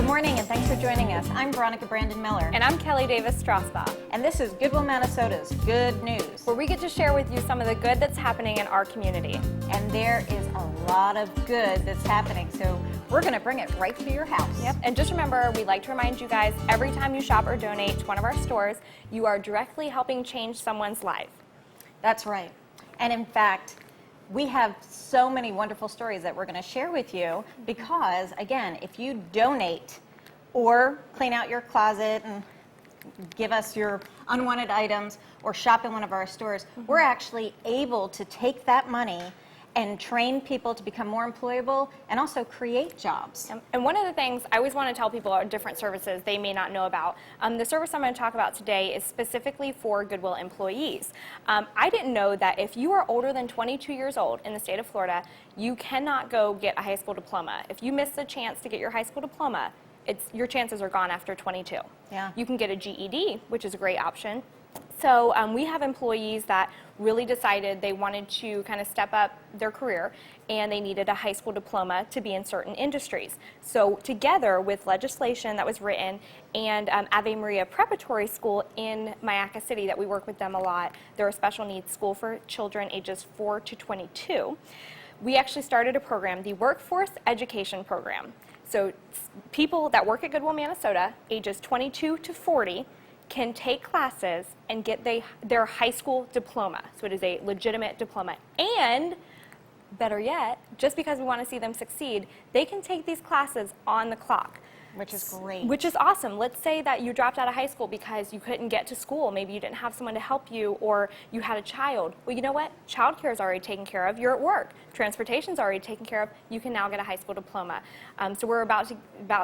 Good morning, and thanks for joining us. I'm Veronica Brandon Miller. And I'm Kelly Davis Strasbaugh. And this is Goodwill, Minnesota's Good News, where we get to share with you some of the good that's happening in our community. And there is a lot of good that's happening, so we're going to bring it right to your house. Yep, and just remember, we like to remind you guys, every time you shop or donate to one of our stores, you are directly helping change someone's life. That's right. And in fact, we have so many wonderful stories that we're going to share with you because, again, if you donate or clean out your closet and give us your unwanted items or shop in one of our stores, we're actually able to take that money and train people to become more employable and also create jobs. And one of the things I always want to tell people are different services they may not know about. The service I'm going to talk about today is specifically for Goodwill employees. I didn't know that if you are older than 22 years old in the state of Florida, you cannot go get a high school diploma. If you miss the chance to get your high school diploma, your chances are gone after 22. Yeah. You can get a GED, which is a great option. So we have employees that really decided they wanted to kind of step up their career and they needed a high school diploma to be in certain industries. So together with legislation that was written and Ave Maria Preparatory School in Mayaca City that we work with them a lot, they're a special needs school for children ages 4 to 22. We actually started a program, the Workforce Education Program. So people that work at Goodwill, Minnesota, ages 22 to 40, can take classes and get their high school diploma. So it is a legitimate diploma. And better yet, just because we want to see them succeed, they can take these classes on the clock. Which is great. Which is awesome. Let's say that you dropped out of high school because you couldn't get to school. Maybe you didn't have someone to help you or you had a child. Well, you know what? Childcare is already taken care of. You're at work. Transportation is already taken care of. You can now get a high school diploma. So we're about to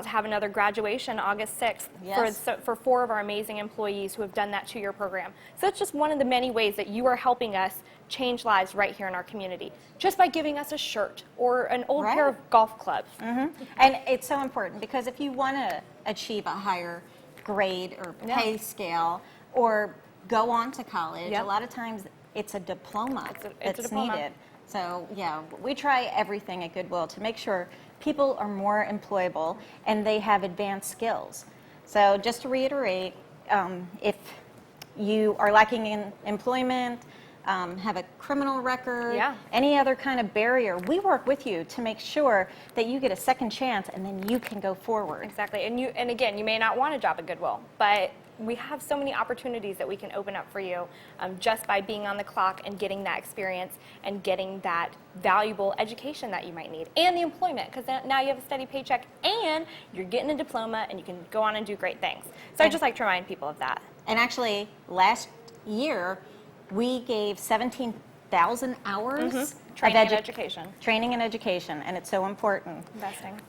have another graduation August 6th for 4 of our amazing employees who have done that 2-year program. So that's just one of the many ways that you are helping us change lives right here in our community, just by giving us a shirt or an old pair of golf clubs. And it's so important because if you want to achieve a higher grade or pay scale or go on to college, a lot of times it's a diploma that's needed. So yeah, we try everything at Goodwill to make sure people are more employable and they have advanced skills. So just to reiterate, if you are lacking in employment, have a criminal record, any other kind of barrier, we work with you to make sure that you get a second chance and then you can go forward. Exactly. And again, you may not want a job at Goodwill, but we have so many opportunities that we can open up for you just by being on the clock and getting that experience and getting that valuable education that you might need and the employment, because now you have a steady paycheck and you're getting a diploma and you can go on and do great things. So I just like to remind people of that. And actually, last year, we gave 17,000 hours training and education. Training and education, and it's so important. Investing.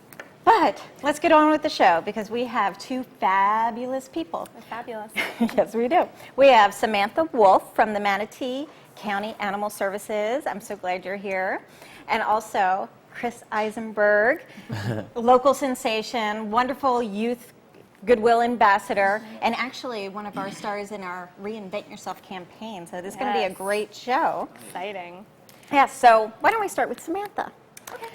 But let's get on with the show because we have 2 fabulous people. They're fabulous. Yes, we do. We have Samantha Wolf from the Manatee County Animal Services. I'm so glad you're here. And also Chris Eisenberg, local sensation, wonderful youth Goodwill ambassador, and actually one of our stars in our Reinvent Yourself campaign. So this is going to be a great show. Exciting. Yeah, so why don't we start with Samantha? Okay.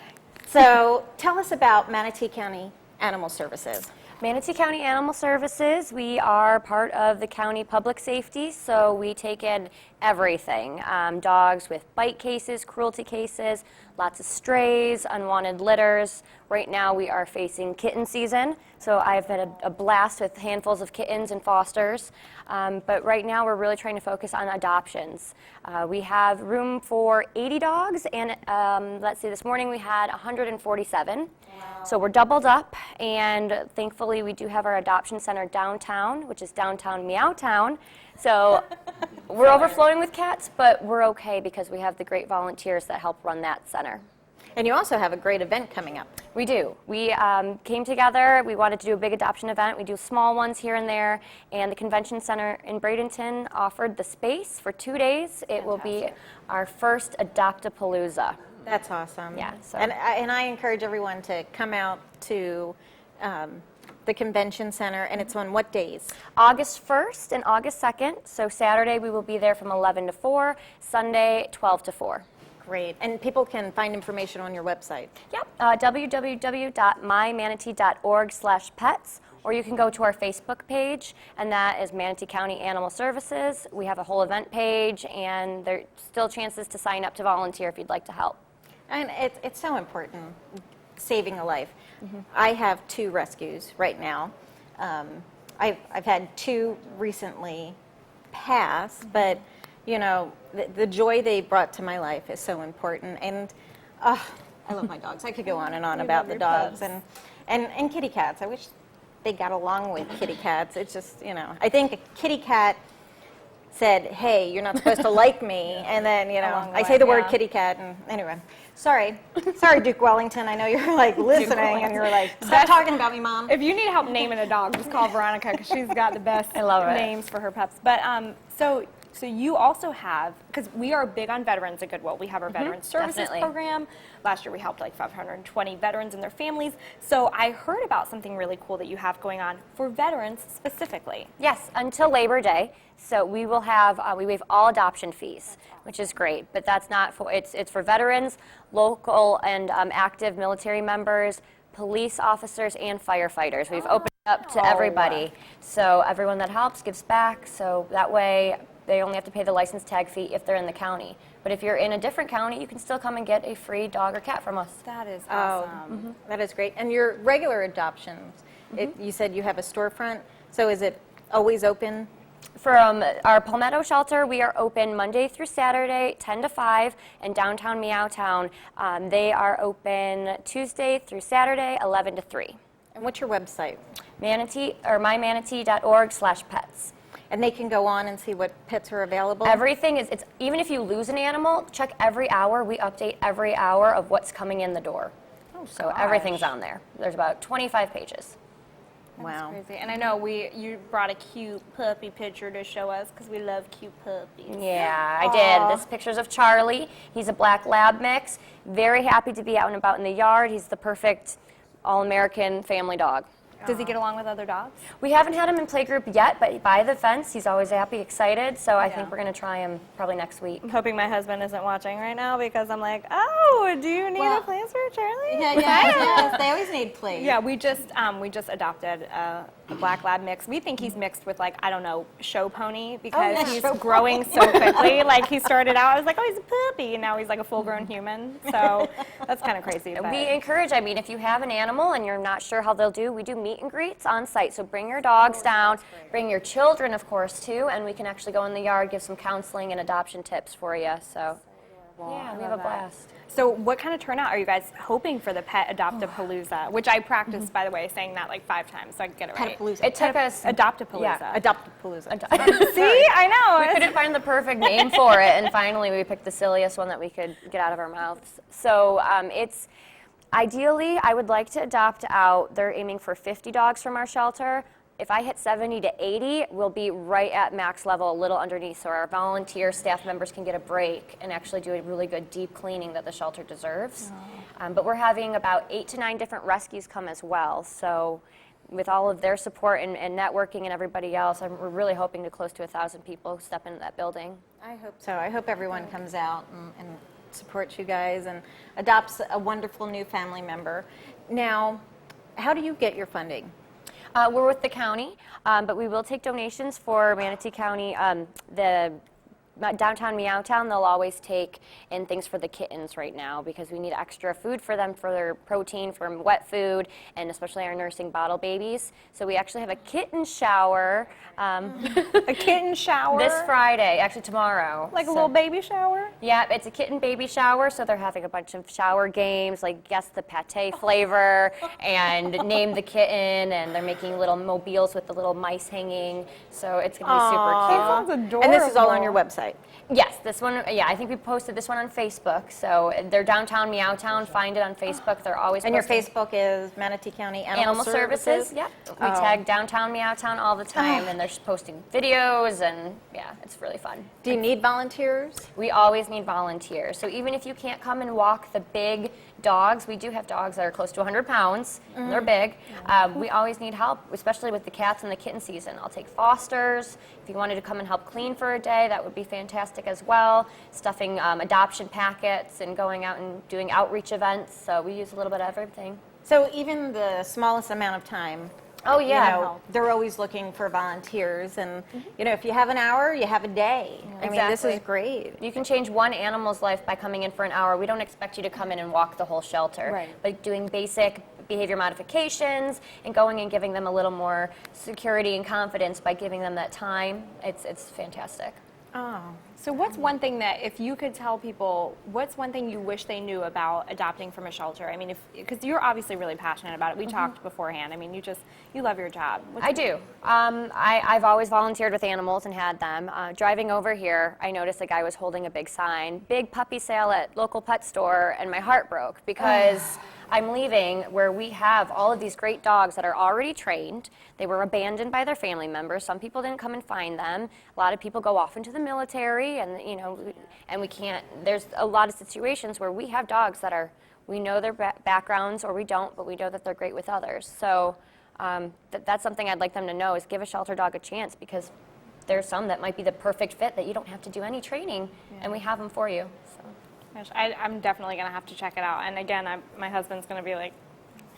So tell us about Manatee County Animal Services. Manatee County Animal Services, we are part of the county public safety, so we take in everything. Dogs with bite cases, cruelty cases, lots of strays, unwanted litters. Right now we are facing kitten season, so I've had a blast with handfuls of kittens and fosters. But right now we're really trying to focus on adoptions. We have room for 80 dogs, and let's see, this morning we had 147. Wow. So we're doubled up, and thankfully we do have our adoption center downtown, which is downtown Meow Town. So we're overflowing with cats, but we're okay because we have the great volunteers that help run that center. And you also have a great event coming up. We do. We came together. We wanted to do a big adoption event. We do small ones here and there, and the convention center in Bradenton offered the space for 2 days. It will be our first Adoptapalooza. That's awesome. Yeah. So. And I encourage everyone to come out to the convention center, and it's on what days? August 1st and August 2nd. So Saturday we will be there from 11 to 4, Sunday 12 to 4. Great. And people can find information on your website. Yep, www.mymanatee.org/pets, or you can go to our Facebook page, and that is Manatee County Animal Services. We have a whole event page, and there's still chances to sign up to volunteer if you'd like to help. And it's so important, saving a life. I have 2 rescues right now. I've had 2 recently pass, but you know, the joy they brought to my life is so important. And I love my dogs. I could go on and on about the dogs and kitty cats. I wish they got along with kitty cats. It's just, you know, I think a kitty cat said, hey, you're not supposed to like me. And then, you know, I say the word kitty cat. And anyway, sorry, Duke Wellington. I know you're like listening and you're like, stop talking about me, Mom. If you need help naming a dog, just call Veronica because she's got the best names for her pets. But so you also have, because we are big on veterans at Goodwill. We have our Veteran Services program. Last year we helped like 520 veterans and their families. So I heard about something really cool that you have going on for veterans specifically. Yes, until Labor Day. So we will have, we waive all adoption fees, which is great. But that's not for, it's for veterans, local and active military members, police officers, and firefighters. We've opened it up to everybody. So everyone that helps gives back. So that way, they only have to pay the license tag fee if they're in the county. But if you're in a different county, you can still come and get a free dog or cat from us. That is awesome. That is great. And your regular adoptions, you said you have a storefront, so is it always open? From our Palmetto shelter, we are open Monday through Saturday, 10 to 5, and downtown Meowtown, they are open Tuesday through Saturday, 11 to 3. And what's your website? mymanatee.org/pets. And they can go on and see what pets are available? Everything is, even if you lose an animal, check every hour. We update every hour of what's coming in the door. Oh, so everything's on there. There's about 25 pages. Wow. That's crazy. And I know you brought a cute puppy picture to show us because we love cute puppies. Yeah, I did. This picture's of Charlie. He's a black lab mix. Very happy to be out and about in the yard. He's the perfect all-American family dog. Does he get along with other dogs? We haven't had him in playgroup yet, but by the fence, he's always happy, excited. So I think we're going to try him probably next week. I'm hoping my husband isn't watching right now because I'm like, oh, do you need a place for Charlie? Yeah, they always need plays. Yeah, we just adopted a black lab mix. We think he's mixed with like, I don't know, show pony because he's growing so quickly. Like he started out, I was like, oh, he's a puppy, and now he's like a full-grown human. So that's kind of crazy. We encourage, I mean, if you have an animal and you're not sure how they'll do, we do meet and greets on site. So bring your dogs down, bring your children, of course, too, and we can actually go in the yard, give some counseling and adoption tips for you. So yeah, we have a blast. So what kind of turnout are you guys hoping for the Pet Adopt-A-Palooza? Which I practiced, by the way, saying that like 5 times so I could get it right. Pet-A-Palooza. It took us Adopt-A-Palooza. Yeah. Adopt-A-Palooza. See, I know. We couldn't find the perfect name for it, and finally we picked the silliest one that we could get out of our mouths. So it's ideally, I would like to adopt out. They're aiming for 50 dogs from our shelter. If I hit 70 to 80, we'll be right at max level, a little underneath, so our volunteer staff members can get a break and actually do a really good deep cleaning that the shelter deserves. But we're having about 8 to 9 different rescues come as well. So with all of their support and networking and everybody else, we're really hoping to close to 1,000 people step into that building. I hope so. I hope everyone comes out and supports you guys and adopts a wonderful new family member. Now, how do you get your funding? We're with the county, but we will take donations for Manatee County. The downtown Meowtown, they'll always take in things for the kittens right now because we need extra food for them for their protein from wet food and especially our nursing bottle babies. So we actually have a kitten shower. A kitten shower? This Friday, actually tomorrow. Like a little baby shower? Yeah, it's a kitten baby shower, so they're having a bunch of shower games, like guess the pate flavor and name the kitten, and they're making little mobiles with the little mice hanging, so it's going to be super cute. That sounds adorable. And this is all on your website? Yes, this one, yeah, I think we posted this one on Facebook, so they're downtown Meowtown, find it on Facebook, they're always And your posting. Facebook is Manatee County Animal Services, yeah. We tag downtown Meowtown all the time, and they're just posting videos, and yeah, it's really fun. Do you need volunteers? We always need volunteers. So even if you can't come and walk the big dogs, we do have dogs that are close to 100 pounds. And they're big. We always need help, especially with the cats and the kitten season. I'll take fosters. If you wanted to come and help clean for a day, that would be fantastic as well. Stuffing adoption packets and going out and doing outreach events. So we use a little bit of everything. So even the smallest amount of time, Oh, yeah. you know, they're always looking for volunteers. And, you know, if you have an hour, you have a day. I mean, this is great. You can change one animal's life by coming in for an hour. We don't expect you to come in and walk the whole shelter. Right. But doing basic behavior modifications and going and giving them a little more security and confidence by giving them that time, it's fantastic. Oh. So what's one thing that, if you could tell people, what's one thing you wish they knew about adopting from a shelter? I mean, because you're obviously really passionate about it. We talked beforehand. I mean, you love your job. I do. I've always volunteered with animals and had them. Driving over here, I noticed a guy was holding a big sign, big puppy sale at local pet store, and my heart broke because I'm leaving where we have all of these great dogs that are already trained. They were abandoned by their family members. Some people didn't come and find them. A lot of people go off into the military, and you know, and we can't. There's a lot of situations where we have dogs that are, we know their backgrounds or we don't, but we know that they're great with others. So that's something I'd like them to know is give a shelter dog a chance, because there's some that might be the perfect fit that you don't have to do any training, and we have them for you. So. Gosh, I'm definitely going to have to check it out. And again, my husband's going to be like,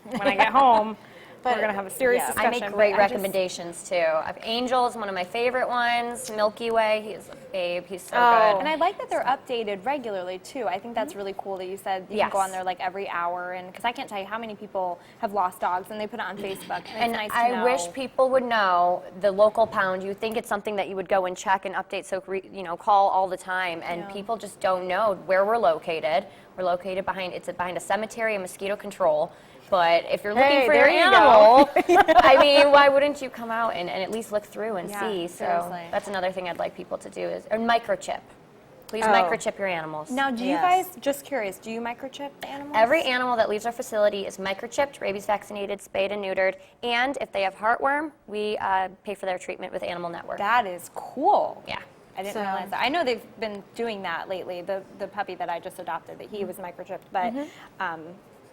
when I get home, we're going to have a serious discussion. I make great recommendations too. Angel is one of my favorite ones. Milky Way, he's a babe. He's so good. And I like that they're updated regularly too. I think that's really cool that you said you can go on there like every hour, and because I can't tell you how many people have lost dogs and they put it on Facebook. And it's nice to know. I wish people would know the local pound. You think it's something that you would go and check and update, so call all the time, and people just don't know where we're located. We're located behind a cemetery and mosquito control. But if you're looking for your animal, I mean, why wouldn't you come out and at least look through and see? So seriously. that's another thing I'd like people to do is microchip. Please microchip your animals. Now, do you guys, just curious, do you microchip the animals? Every animal that leaves our facility is microchipped, rabies vaccinated, spayed and neutered, and if they have heartworm, we pay for their treatment with Animal Network. That is cool. Yeah. I didn't realize that. I know they've been doing that lately. The puppy that I just adopted, that he was microchipped, but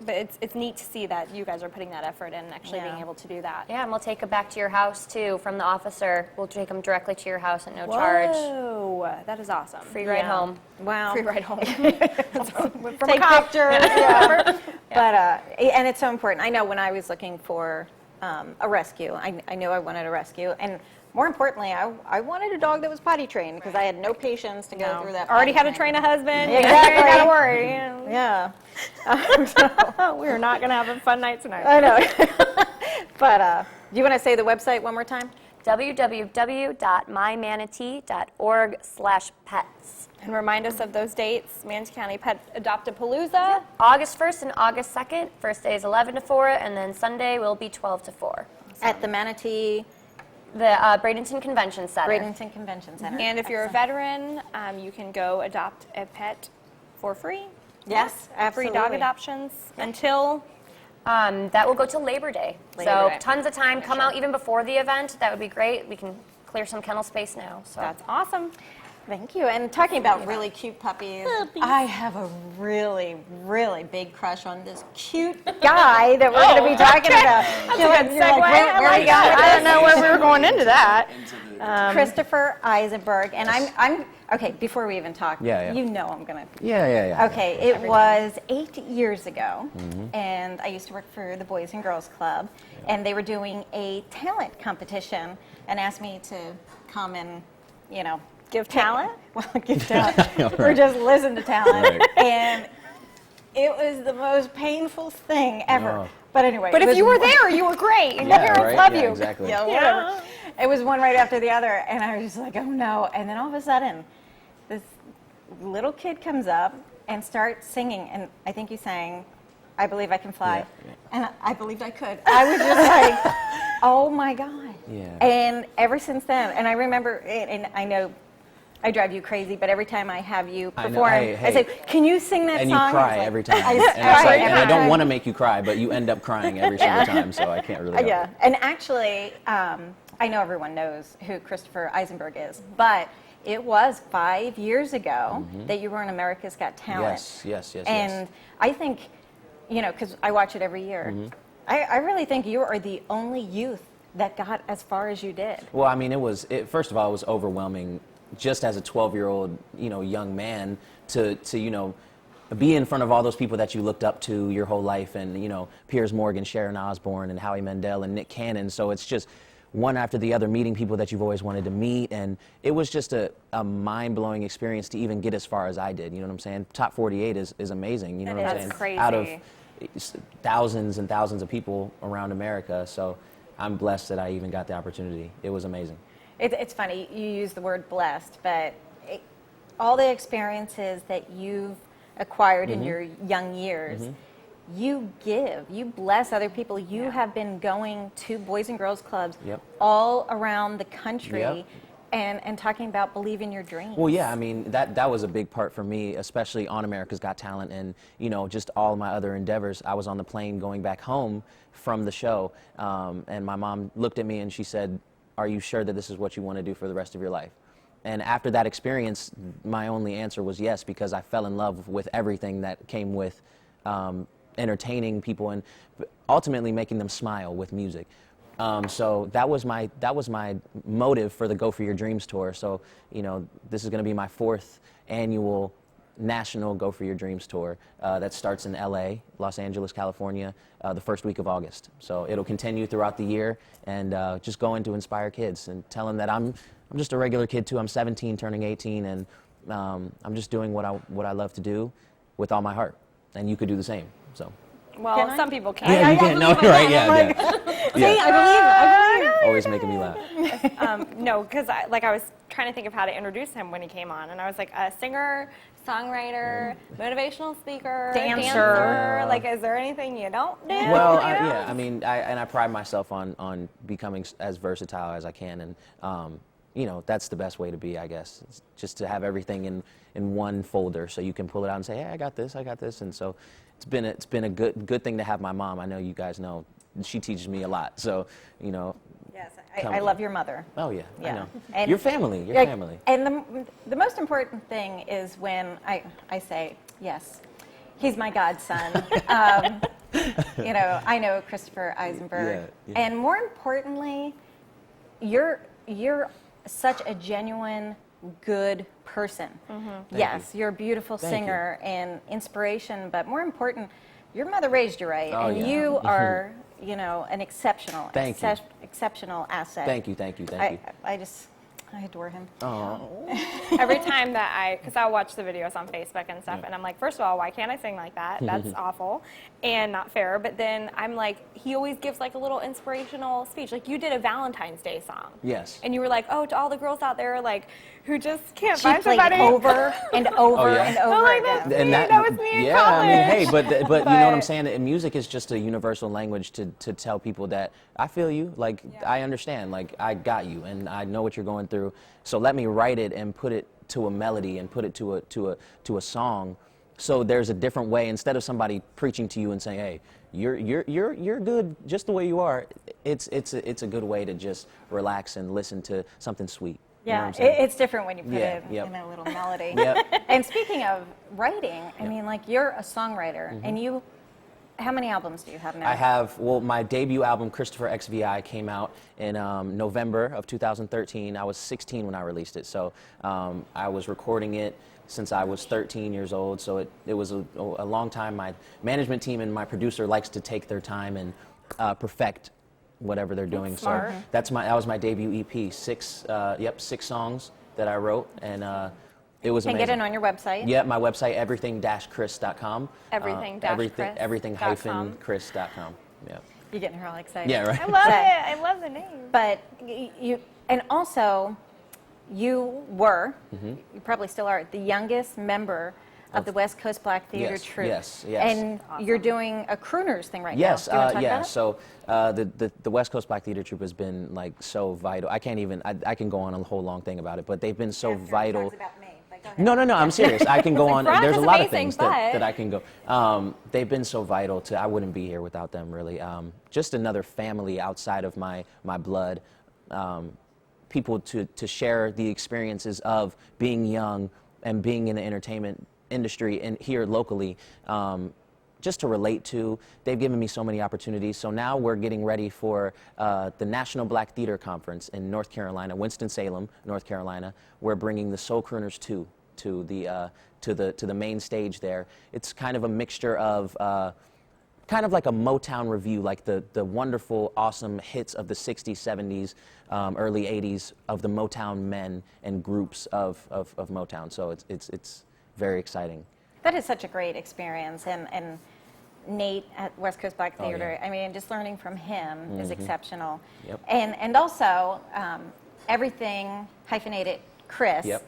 it's neat to see that you guys are putting that effort in and actually being able to do that. Yeah, and we'll take them back to your house too from the officer. We'll take them directly to your house at no charge. Whoa, that is awesome. Free ride home. Wow. Free ride home. Take pictures. But and it's so important. I know when I was looking for a rescue, I knew I wanted a rescue, and more importantly, I wanted a dog that was potty trained, because I had no patience to go through that. Already had to train a husband. Exactly. You gotta worry. Yeah. We're not gonna have a fun night tonight. I know. But do you want to say the website one more time? www.mymanatee.org/pets. And remind us of those dates. Manatee County Pet Adopt-A-Palooza. August 1st and August 2nd. First day is 11 to 4, and then Sunday will be 12 to 4. At the Manatee. The Bradenton Convention Center. Bradenton Convention Center. And if you're a veteran, you can go adopt a pet for free. Yes, absolutely. Free dog adoptions until... that will go till Labor Day. Labor Day. Tons of time. Come out even before the event. That would be great. We can clear some kennel space now. So That's awesome. Thank you. And talking about really cute puppies, I have a really, really big crush on this cute guy that we're going to be talking about. That's a good segue. Where are you going? I don't know where we were going into that. Christopher Eisenberg. And I'm okay, before we even talk, you know I'm going to. Yeah. Okay, it was 8 years ago, and I used to work for the Boys and Girls Club, and they were doing a talent competition and asked me to come and, Give talent? Well, give talent. Or just listen to talent. Right. And it was the most painful thing ever. Oh. But anyway. But if you were there, you were great. And your parents love you. Exactly. Yeah, whatever. It was one right after the other. And I was just like, oh no. And then all of a sudden, this little kid comes up and starts singing. And I think he sang, I Believe I Can Fly. Yeah. And I believed I could. I was just like, oh my God. Yeah. And ever since then, and I remember, and I know I drive you crazy, but every time I have you perform, I say, can you sing that and song? you cry like, every time. I And it's cry like, every I don't time. want to make you cry, but you end up crying every single time, so I can't really help Yeah, it. and actually, I know everyone knows who Christopher Eisenberg is, but it was 5 years ago that you were on America's Got Talent. Yes. And I think you know, because I watch it every year. I really think you are the only youth that got as far as you did. Well, I mean, first of all, it was overwhelming just as a 12-year-old, you know, young man to, you know, be in front of all those people that you looked up to your whole life, and, you know, Piers Morgan, Sharon Osbourne, and Howie Mandel, and Nick Cannon. So it's just one after the other, meeting people that you've always wanted to meet, and it was just a mind-blowing experience to even get as far as I did. You know what I'm saying? Top 48 is amazing. You know what I'm saying? That's crazy. Out of thousands and thousands of people around America. So I'm blessed that I even got the opportunity. It was amazing. It's funny, you use the word blessed, but all the experiences that you've acquired in your young years, you give, you bless other people. You have been going to Boys and Girls Clubs all around the country and talking about believe in your dreams. Well, yeah, I mean, that was a big part for me, especially on America's Got Talent and, you know, just all my other endeavors. I was on the plane going back home from the show, and my mom looked at me and she said, "Are you sure that this is what you want to do for the rest of your life?" And after that experience, my only answer was yes, because I fell in love with everything that came with entertaining people and ultimately making them smile with music. So that was my motive for the Go For Your Dreams tour. So, you know, this is going to be my 4th annual national Go For Your Dreams tour that starts in LA, Los Angeles, California, the first week of August. So it'll continue throughout the year, and just going to inspire kids and tell them that I'm just a regular kid too. I'm 17, turning 18, and I'm just doing what I love to do with all my heart, and you could do the same. So. Well, some people can. Yeah, you can't. No, right? Yeah, yeah. See, I believe. Always making me laugh. No, because I was trying to think of how to introduce him when he came on, and I was like, a singer, songwriter, motivational speaker, Dancer. Like, is there anything you don't do? Well, you know? yeah, I mean, I pride myself on becoming as versatile as I can, and you know, that's the best way to be, I guess. It's just to have everything in one folder, so you can pull it out and say, hey, I got this, and so it's been a good thing to have my mom. I know you guys know she teaches me a lot, so you know. Yes, I love your mother. Oh yeah, I know. And your family. And the most important thing is when I say yes, he's my godson. You know, I know Christopher Eisenberg, and more importantly, you're such a genuine, good person. Yes, you're a beautiful singer and inspiration, but more important, your mother raised you right, and you are, you know, an exceptional asset. Thank you. I adore him. Oh. Every time that because I'll watch the videos on Facebook and stuff, and I'm like, first of all, why can't I sing like that? That's awful and not fair. But then I'm like, he always gives like a little inspirational speech. Like you did a Valentine's Day song. Yes. And you were like, oh, to all the girls out there, like, who just can't She find played somebody. it over and over and over like, again. that's me. That was me in yeah, I mean, hey, college. but you know what I'm saying? Music is just a universal language to tell people that I feel you, like I understand, like I got you, and I know what you're going through. So let me write it and put it to a melody and put it to a song. So there's a different way, instead of somebody preaching to you and saying, hey, you're good just the way you are. It's a good way to just relax and listen to something sweet. Yeah, you know what I'm saying? it's different when you put it in a little melody. And speaking of writing, I mean, like you're a songwriter, and you, how many albums do you have now? I have, well, my debut album, Christopher XVI, came out in November of 2013. I was 16 when I released it, so I was recording it since I was 13 years old, so it was a long time. My management team and my producer likes to take their time and perfect whatever they're doing. So that was my debut EP. 6 songs that I wrote, and it was amazing. Can get it on your website. Yeah, my website, everything-chris.com. Everything-chris.com. Yeah. You're getting her all excited. Yeah, right. I love it. I love the name. But you, and also, you were, you probably still are, the youngest member of the West Coast Black Theater Troupe. Yes. And you're doing a crooners thing right now. Yes, Do you want to talk about it? So the West Coast Black Theater Troupe has been like so vital. I can't even, I can go on a whole long thing about it, but they've been so vital. About me. No, I'm serious. I can go on. Veronica There's a is lot of amazing, things that I can go. They've been so vital to, I wouldn't be here without them, really. Just another family outside of my blood. People to share the experiences of being young and being in the entertainment industry and here locally. just to relate to. They've given me so many opportunities. So now we're getting ready for the National Black Theater Conference in North Carolina, Winston-Salem, North Carolina. We're bringing the Soul Crooners 2 to the main stage there. It's kind of a mixture of kind of like a Motown review, like the wonderful, awesome hits of the 60s, 70s, early 80s of the Motown men and groups of Motown. So it's very exciting. That is such a great experience, and Nate at West Coast Black Theater, yeah. I mean, just learning from him is exceptional. Yep. And also, everything hyphenated Chris. Yep.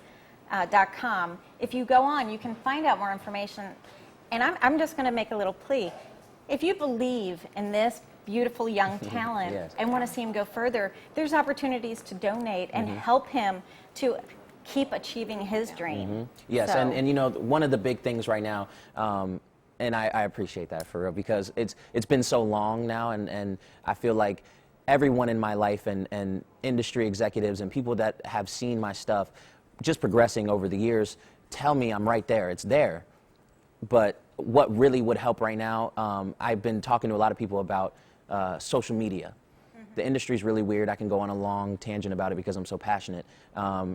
.com. If you go on, you can find out more information. And I'm just going to make a little plea. If you believe in this beautiful young talent Yes. and want to see him go further, there's opportunities to donate and help him to keep achieving his dream. Yes, So- and you know, one of the big things right now, and I appreciate that for real, because it's been so long now, and I feel like everyone in my life and industry executives and people that have seen my stuff just progressing over the years tell me I'm right there, it's there. But what really would help right now, I've been talking to a lot of people about social media. The industry's really weird. I can go on a long tangent about it because I'm so passionate.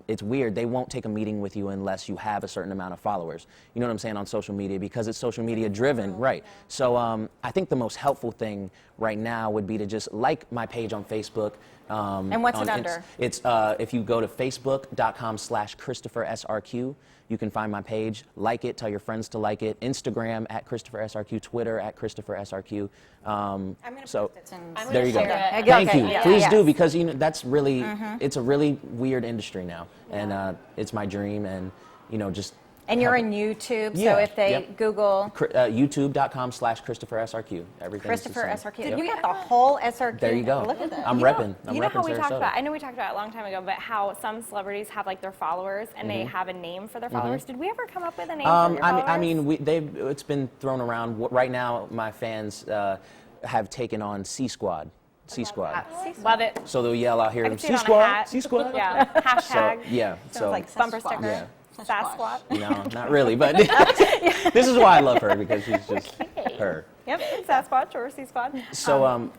It's weird. They won't take a meeting with you unless you have a certain amount of followers. You know what I'm saying, on social media, because it's social media driven, right? So I think the most helpful thing right now would be to just like my page on Facebook. And what's it under? It's if you go to facebook.com/ChristopherSRQ, you can find my page, like it, tell your friends to like it. Instagram @ChristopherSRQ, Twitter @ChristopherSRQ. I'm going to So post it. there you go. share it. Thank Okay, you. yeah. Please Yes. do, because you know that's really it's a really weird industry now, and it's my dream, and you know just. And you're in YouTube, Yeah, so if they yep. Google YouTube.com/ChristopherSRQ. Everything's Christopher the same. SRQ, Yep. you got the whole SRQ. There you go. Look at that. I'm You know- repping. I'm You know repping how we talked Sarasota. about, I know we talked about it a long time ago, but how some celebrities have like their followers and they have a name for their followers. Did we ever come up with a name for your followers? I mean, it's been thrown around. Right now, my fans have taken on C Squad. C Squad. Love it. So they'll yell out here, I can see C it on a Squad, hat. C Squad. Yeah. So Hashtag. yeah. So like Bumper Sasquatch. sticker. yeah. Sasquatch. No, not really, but this is why I love her, because she's just her. Yep. Sasquatch or C Squad. So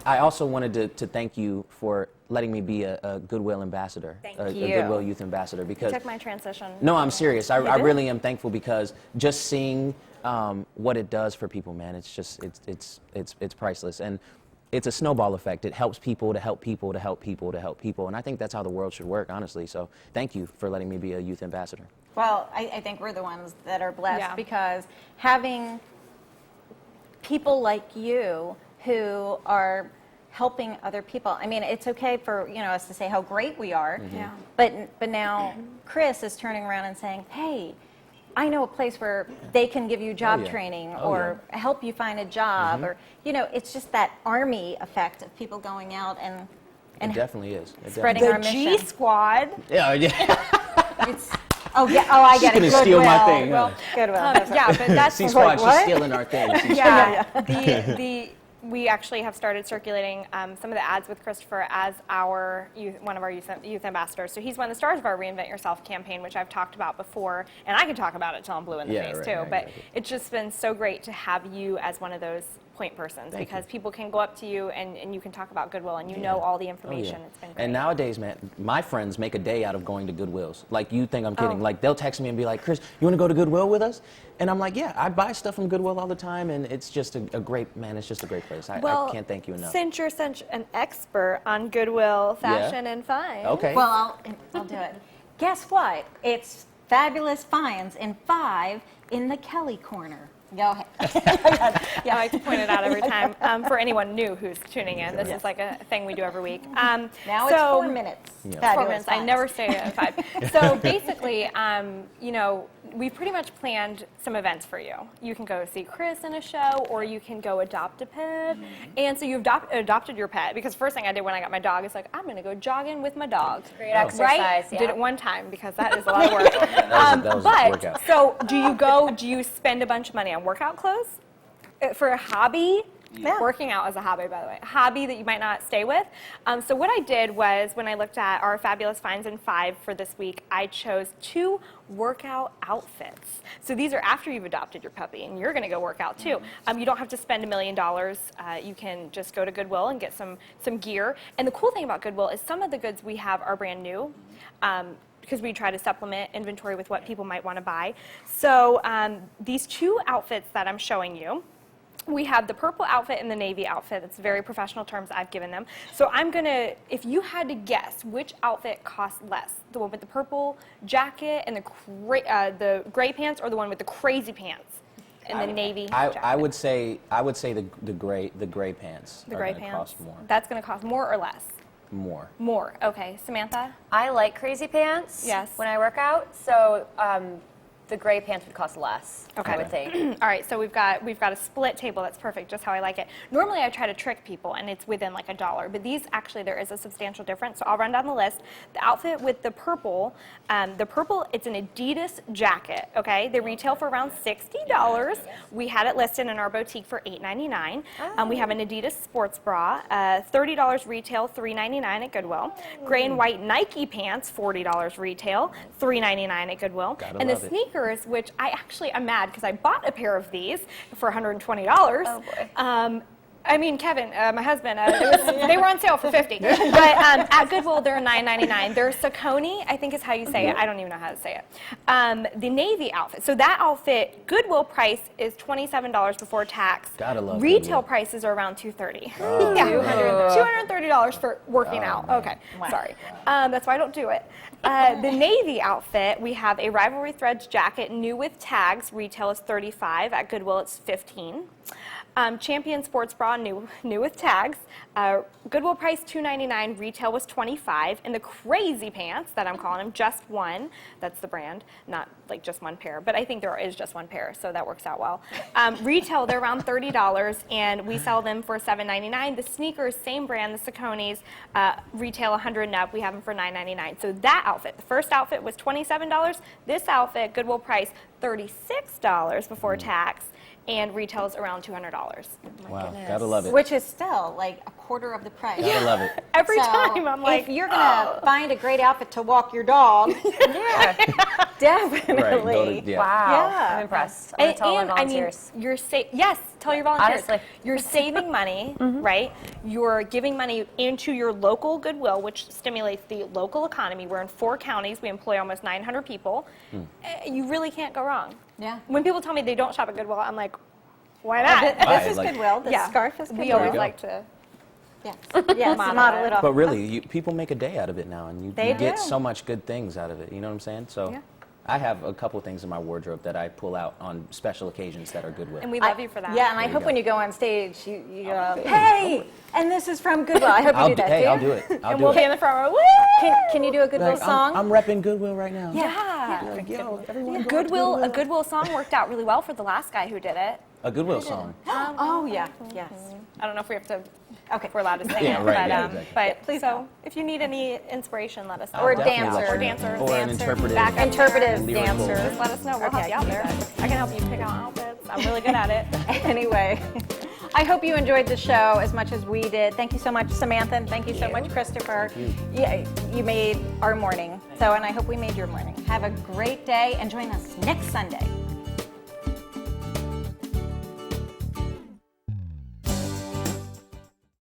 I also wanted to thank you for letting me be a Goodwill ambassador, a you. Goodwill youth ambassador, because Took my transition. no, I'm serious. I really am thankful, because just seeing what it does for people, man, it's just it's priceless, and it's a snowball effect. It helps people to help people to help people to help people, and I think that's how the world should work, honestly. So thank you for letting me be a youth ambassador. Well, I think we're the ones that are blessed Yeah. because having people like you who are helping other people. I mean, it's okay for us to say how great we are, Yeah. but now Chris is turning around and saying, "Hey, I know a place where they can give you job yeah. training Oh, or help you find a job," or it's just that army effect of people going out and It definitely is. It spreading The our G mission. Squad. definitely- Yeah. It's, I get it. She's gonna steal my Goodwill. thing, huh? Goodwill. Yeah, but that's C Squad, she's what? stealing our things. yeah. We actually have started circulating some of the ads with Christopher as one of our youth ambassadors. So he's one of the stars of our Reinvent Yourself campaign, which I've talked about before, and I can talk about it till I'm blue in the Yeah, face right, too. right, but right. it's just been so great to have you as one of those point persons, Thank because you. people can go up to you and you can talk about Goodwill and you know all the information. Oh, yeah. It's been great. And nowadays, man, my friends make a day out of going to Goodwills. Like, you think I'm kidding. Oh. Like, they'll text me and be like, "Chris, you want to go to Goodwill with us?" And I'm like, "Yeah, I buy stuff from Goodwill all the time," and it's just a great place. I can't thank you enough. Since you're such an expert on Goodwill fashion and fine. Okay. Well, I'll do it. Guess what? It's fabulous finds in 5 in the Kelly corner. Go ahead. Yeah, I like to point it out every time for anyone new who's tuning in. This is like a thing we do every week. Now it's 4 minutes. Yeah. 4 4 minutes. I never stay at 5. So basically, we pretty much planned some events for you. You can go see Chris in a show, or you can go adopt a pet. And so you adopted your pet, because first thing I did when I got my dog is like, I'm going to go jogging with my dog. Great exercise, yeah. Did it one time because that is a lot of work. That was a but workout. so do you spend a bunch of money on workout clothes for a hobby? Yeah. Working out is a hobby, by the way. A hobby that you might not stay with. So what I did was, when I looked at our fabulous finds in 5 for this week, I chose 2 workout outfits. So these are after you've adopted your puppy and you're going to go work out too. You don't have to spend $1 million. You can just go to Goodwill and get some gear. And the cool thing about Goodwill is some of the goods we have are brand new. Because we try to supplement inventory with what people might want to buy. So these 2 outfits that I'm showing you, we have the purple outfit and the navy outfit. That's very professional terms I've given them. So I'm gonna, if you had to guess which outfit costs less, the one with the purple jacket and the gray pants, or the one with the crazy pants and the navy jacket? I would say the gray pants. The are gray gonna pants. cost more. That's gonna cost more or less? More. More. Okay, Samantha. I like crazy pants. Yes. When I work out, so the gray pants would cost less. Okay. I would think. All right, so we've got a split table. That's perfect, just how I like it. Normally I try to trick people and it's within like $1, but these actually there is a substantial difference. So I'll run down the list. The outfit with the purple, it's an Adidas jacket, okay? They retail for around $60. We had it listed in our boutique for $8.99. We have an Adidas sports bra, $30 retail, $3.99 at Goodwill. Gray and white Nike pants, $40 retail, $3.99 at Goodwill. Gotta And the love it. sneakers, which I'm mad because I bought a pair of these for $120. Oh, boy. I mean, Kevin, my husband, they were on sale for $50. But at Goodwill, they're $9.99. They're Saucony, I think is how you say it. I don't even know how to say it. The navy outfit. So that outfit, Goodwill price is $27 before tax. Gotta love Retail Goodwill. prices are around $230. Oh, Yeah, man. $230 for working out. man. Okay, sorry. That's why I don't do it. The navy outfit, we have a Rivalry Threads jacket, new with tags. Retail is $35. At Goodwill, it's $15. Champion sports bra, new with tags. Goodwill price $2.99. Retail was $25. And the crazy pants that I'm calling them, just one. That's the brand, not like just one pair. But I think there is just one pair, so that works out well. Retail, they're around $30, and we sell them for $7.99. The sneakers, same brand, the Sauconys, retail $100 and up. We have them for $9.99. So that outfit, the first outfit was $27. This outfit, Goodwill price $36 before tax. And retails around $200. Wow, gotta love it. Which is still like a quarter of the price. Gotta love it. Every So, time I'm like, if you're gonna find a great outfit to walk your dog, yeah, definitely. Right, yeah. Wow. Yeah. I'm impressed. I'm going to tell my volunteers. Yes, tell your volunteers. Honestly. You're saving money, right? You're giving money into your local Goodwill, which stimulates the local economy. We're in 4 counties. We employ almost 900 people. You really can't go wrong. Yeah. When people tell me they don't shop at Goodwill, I'm like, why not? This is Like- Goodwill. The Yeah. scarf is Goodwill. We always go. like to. Yes, yes, model it off. But really, people make a day out of it now, and you They get do. so much good things out of it. You know what I'm saying? So, Yeah. I have a couple things in my wardrobe that I pull out on special occasions that are Goodwill. And we love you for that. Yeah, and I There you hope go. when you go on stage, you go, hey, and this is from Goodwill. I hope you do that. Hey, do I'll you? do it. I'll And do we'll be it. in the front row. Woo! Can you do a Goodwill Like, song? I'm repping Goodwill right now. Yeah. Like, yo, everyone go to Goodwill, a Goodwill song worked out really well for the last guy who did it. A Goodwill song. Oh, yeah, yes. I don't know if we have to, Okay. if we're allowed to sing Yeah, it, right, but, yeah, exactly. but Please so if you need any inspiration, let us know. Or Definitely dancer. let you Or know. dancer. Or an Dancer. interpretive. Backup Interpretive Lyrical. dancer. Just let us know. We'll Okay, help you out there. I can help you pick out outfits. I'm really good at it. Anyway, I hope you enjoyed the show as much as we did. Thank you so much, Samantha, and thank you so much, Christopher. Yeah, you made our morning. So, and I hope we made your morning. Have a great day and join us next Sunday.